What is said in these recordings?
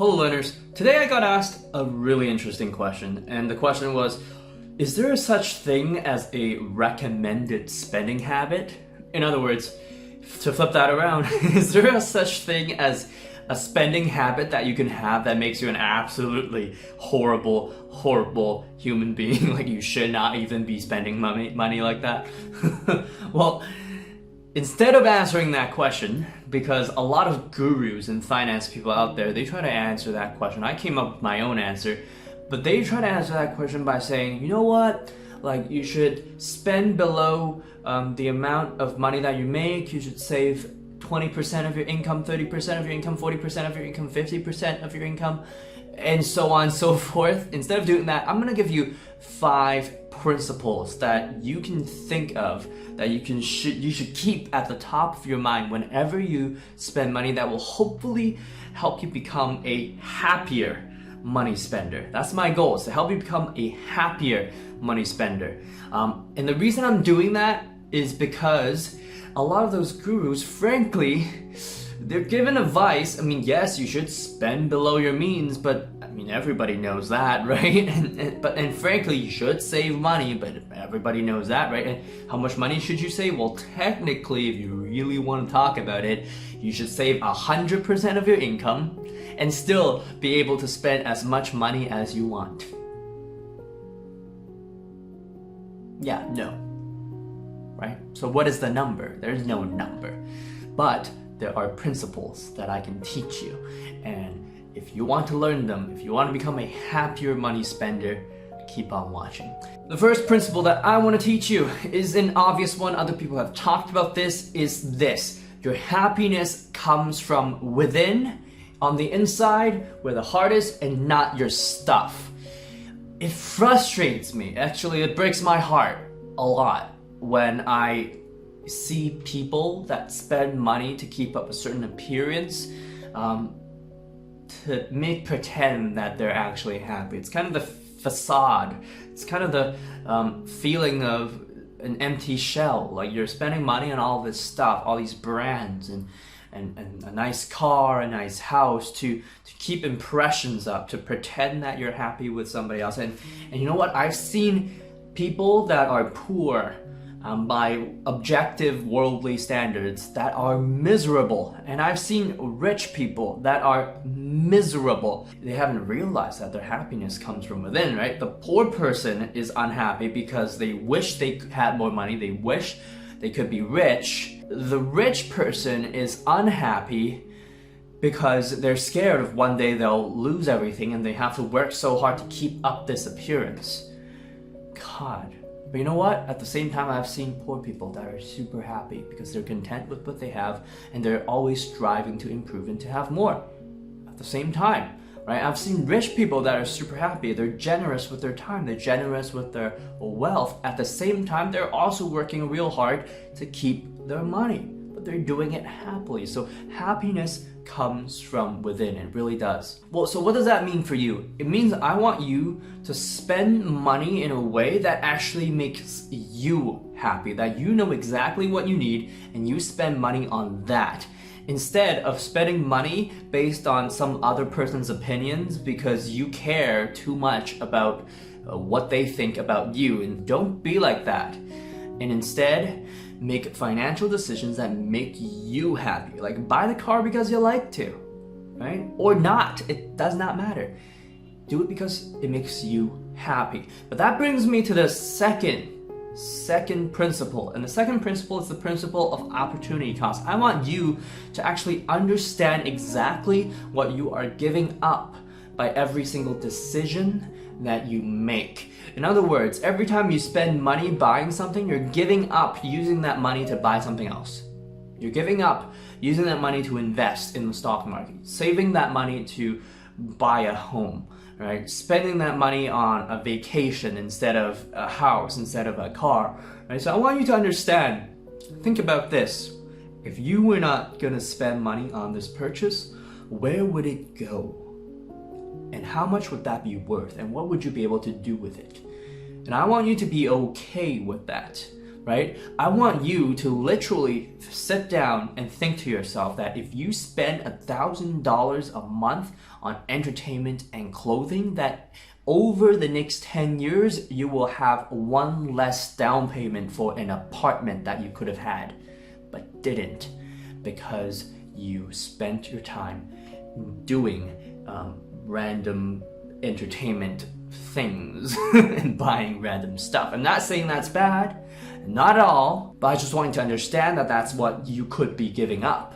Hello learners, today I got asked a really interesting question, and the question was, is there such thing as a recommended spending habit? In other words, to flip that around, is there such thing as a spending habit that you can have that makes you an absolutely horrible human being? Like you should not even be spending money like that? Well, instead of answering that question, because a lot of gurus and finance people out there, they try to answer that question. I came up with my own answer, but they try to answer that question by saying, you know what? Like you should spend below the amount of money that you make. You should save 20% of your income, 30% of your income, 40% of your income, 50% of your income, and so on and so forth. Instead of doing that, I'm gonna give you 5 principles that you can think of that you should keep at the top of your mind whenever you spend money, that will hopefully help you become a happier money spender. That's my goal, is to help you become a happier money spender. And the reason I'm doing that is because a lot of those gurus, frankly, they're giving advice. I mean, yes, you should spend below your means, but I mean, everybody knows that, right? And frankly, you should save money, but everybody knows that, right? And how much money should you save? Well, technically, if you really want to talk about it, you should save 100% of your income and still be able to spend as much money as you want. Yeah, no. Right? So what is the number? There's no number. But there are principles that I can teach you. And if you want to learn them, if you want to become a happier money spender, keep on watching. The first principle that I want to teach you is an obvious one. Other people have talked about this, is this. Your happiness comes from within, on the inside, where the heart is, and not your stuff. It frustrates me. Actually, it breaks my heart a lot when I see people that spend money to keep up a certain appearance, to make pretend that they're actually happy. It's kind of the facade. It's kind of the feeling of an empty shell. Like you're spending money on all this stuff, all these brands and a nice car, a nice house to keep impressions up, to pretend that you're happy with somebody else. And you know what? I've seen people that are poor by objective worldly standards that are miserable, and I've seen rich people that are miserable. They haven't realized that their happiness comes from within, right? The poor person is unhappy because they wish they had more money, they wish they could be rich. The rich person is unhappy because they're scared of one day they'll lose everything and they have to work so hard to keep up this appearance. God. But you know what? At the same time, I've seen poor people that are super happy because they're content with what they have and they're always striving to improve and to have more. At the same time, right? I've seen rich people that are super happy. They're generous with their time. They're generous with their wealth. At the same time, they're also working real hard to keep their money, but they're doing it happily. So happiness comes from within. It really does. Well, so what does that mean for you? It means I want you to spend money in a way that actually makes you happy, that you know exactly what you need and you spend money on that, instead of spending money based on some other person's opinions because you care too much about what they think about you. And don't be like that. And instead, make financial decisions that make you happy. Like buy the car because you like to, right? Or not, it does not matter. Do it because it makes you happy. But that brings me to the second principle. And the second principle is the principle of opportunity cost. I want you to actually understand exactly what you are giving up by every single decision that you make. In other words, every time you spend money buying something, you're giving up using that money to buy something else. You're giving up using that money to invest in the stock market, saving that money to buy a home, right? Spending that money on a vacation instead of a house, instead of a car, right? So I want you to understand, think about this. If you were not gonna spend money on this purchase, where would it go? And how much would that be worth? And what would you be able to do with it? And I want you to be okay with that. right? I want you to literally sit down and think to yourself that if you spend $1,000 a month on entertainment and clothing, that over the next 10 years, you will have one less down payment for an apartment that you could have had, but didn't, because you spent your time doing random entertainment things and buying random stuff. I'm not saying that's bad, not at all, but I just want you to understand that that's what you could be giving up,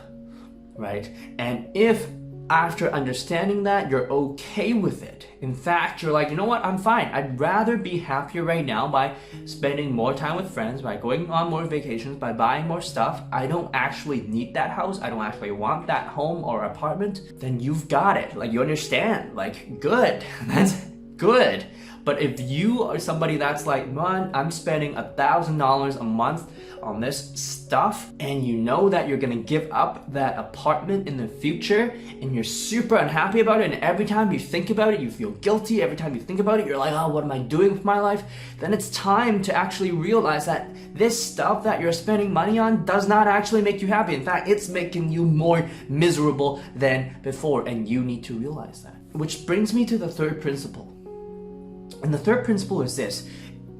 right? And if after understanding that, you're okay with it. In fact, you're like, you know what, I'm fine. I'd rather be happier right now by spending more time with friends, by going on more vacations, by buying more stuff. I don't actually need that house. I don't actually want that home or apartment. Then you've got it. Like, you understand. Like, good. That's good. But if you are somebody that's like, man, I'm spending $1,000 a month on this stuff, and you know that you're gonna give up that apartment in the future, and you're super unhappy about it, and every time you think about it, you feel guilty. Every time you think about it, you're like, oh, what am I doing with my life? Then it's time to actually realize that this stuff that you're spending money on does not actually make you happy. In fact, it's making you more miserable than before, and you need to realize that. Which brings me to the third principle. And the third principle is this: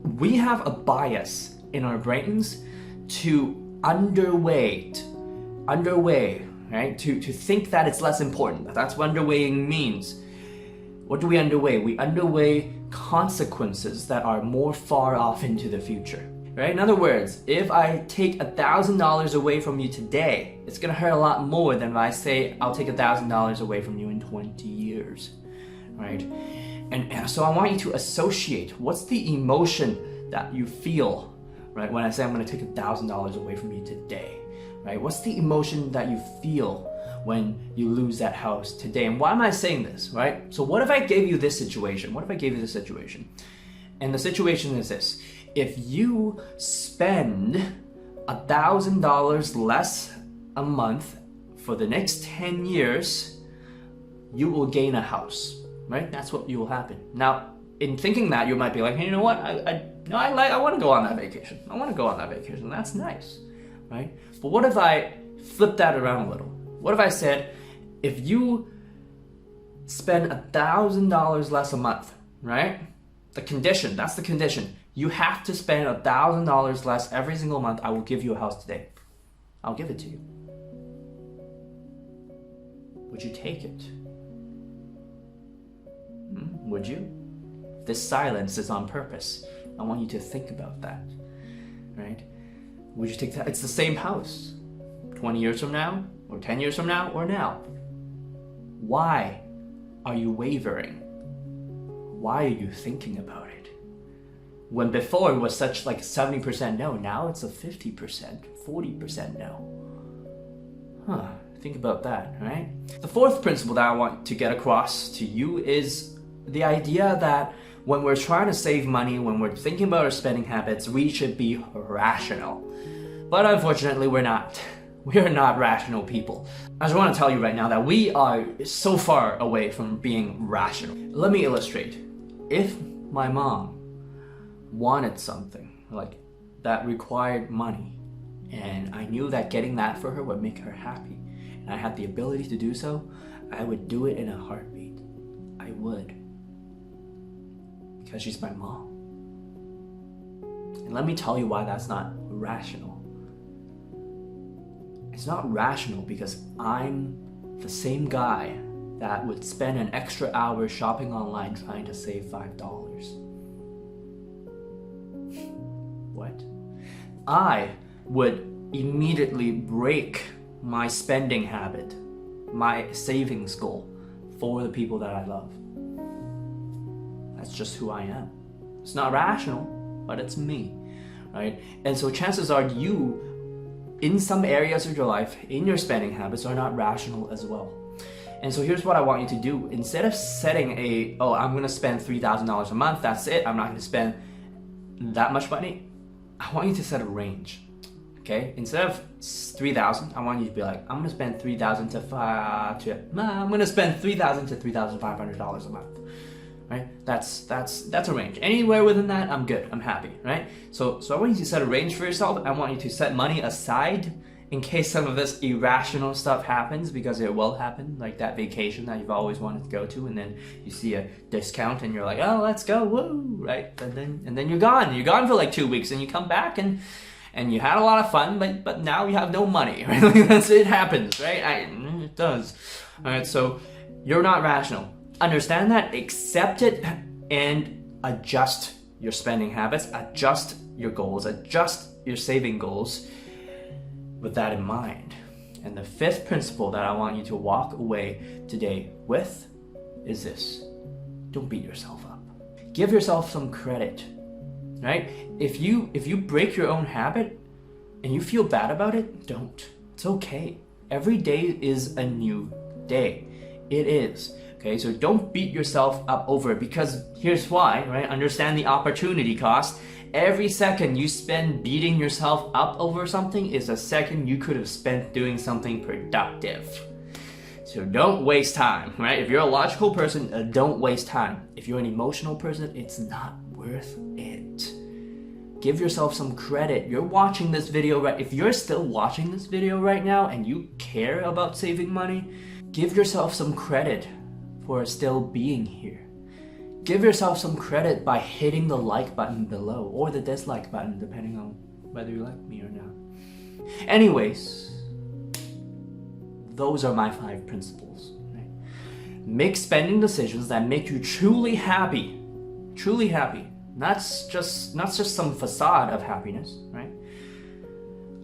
we have a bias in our brains to underweight, right? To think that it's less important. That's what underweighing means. What do we underweigh? We underweigh consequences that are more far off into the future, right? In other words, if I take $1,000 away from you today, it's gonna hurt a lot more than if I say I'll take $1,000 away from you in 20 years, right? And so I want you to associate what's the emotion that you feel, right? When I say I'm going to take $1,000 away from you today, right? What's the emotion that you feel when you lose that house today? And why am I saying this, right? So what if I gave you this situation? And the situation is this: if you spend $1,000 less a month for the next 10 years, you will gain a house. Right? That's what will happen. Now, in thinking that, you might be like, hey, you know what? I want to go on that vacation. That's nice, right? But what if I flip that around a little? What if I said, if you spend $1,000 less a month, right? That's the condition. You have to spend $1,000 less every single month. I will give you a house today. I'll give it to you. Would you take it? Would you? This silence is on purpose. I want you to think about that, right? Would you take that? It's the same house. 20 years from now, or 10 years from now, or now. Why are you wavering? Why are you thinking about it? When before it was such like 70% no, now it's a 50%, 40% no. Think about that, right? The fourth principle that I want to get across to you is the idea that when we're trying to save money, when we're thinking about our spending habits, we should be rational. But unfortunately, we're not. We are not rational people. I just want to tell you right now that we are so far away from being rational. Let me illustrate. If my mom wanted something like that required money, and I knew that getting that for her would make her happy, and I had the ability to do so, I would do it in a heartbeat. I would. Because she's my mom. And let me tell you why that's not rational. It's not rational because I'm the same guy that would spend an extra hour shopping online trying to save $5. What? I would immediately break my spending habit, my savings goal for the people that I love. That's just who I am. It's not rational, but it's me, right? And so chances are you, in some areas of your life, in your spending habits, are not rational as well. And so here's what I want you to do. Instead of setting I'm going to spend $3,000 a month, that's it, I'm not going to spend that much money, I want you to set a range. Okay, instead of 3,000, I want you to be like, I'm gonna spend $3,000 to $3,500 a month, right? That's a range. Anywhere within that, I'm good. I'm happy, right? So I want you to set a range for yourself. I want you to set money aside in case some of this irrational stuff happens, because it will happen, like that vacation that you've always wanted to go to, and then you see a discount and you're like, oh, let's go, woo, right? And then you're gone. You're gone for like 2 weeks, and you come back and you had a lot of fun, but now you have no money, right? It happens, right? It does. All right, so you're not rational. Understand that, accept it, and adjust your spending habits, adjust your goals, adjust your saving goals with that in mind. And the fifth principle that I want you to walk away today with is this: don't beat yourself up. Give yourself some credit, right? If you break your own habit and you feel bad about it, don't. It's okay. Every day is a new day. It is. Okay, so don't beat yourself up over it, because here's why, right? Understand the opportunity cost. Every second you spend beating yourself up over something is a second you could have spent doing something productive. So don't waste time, right? If you're a logical person, don't waste time. If you're an emotional person, it's not worth it. Give yourself some credit. You're watching this video, right? If you're still watching this video right now and you care about saving money, give yourself some credit for still being here. Give yourself some credit by hitting the like button below, or the dislike button, depending on whether you like me or not. Anyways, those are my 5 principles. Right? Make spending decisions that make you truly happy. Truly happy. Not just some facade of happiness, right?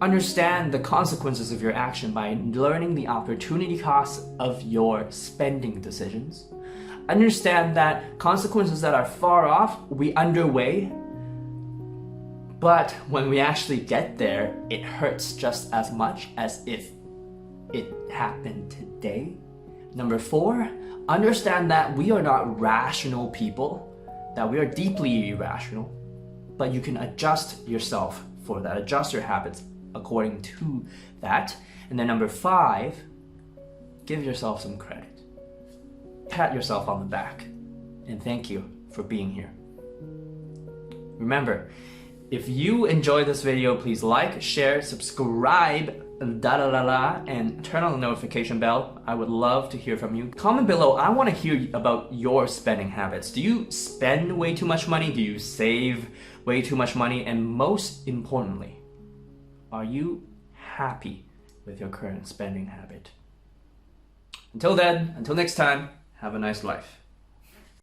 Understand the consequences of your action by learning the opportunity costs of your spending decisions. Understand that consequences that are far off, we underweigh, but when we actually get there, it hurts just as much as if it happened today. Number 4, understand that we are not rational people, that we are deeply irrational, but you can adjust yourself for that, adjust your habits according to that. And then number 5, give yourself some credit. Pat yourself on the back and thank you for being here. Remember, if you enjoyed this video, please like, share, subscribe, and turn on the notification bell. I would love to hear from you. Comment below. I want to hear about your spending habits. Do you spend way too much money? Do you save way too much money? And most importantly, are you happy with your current spending habit? Until then, until next time, have a nice life.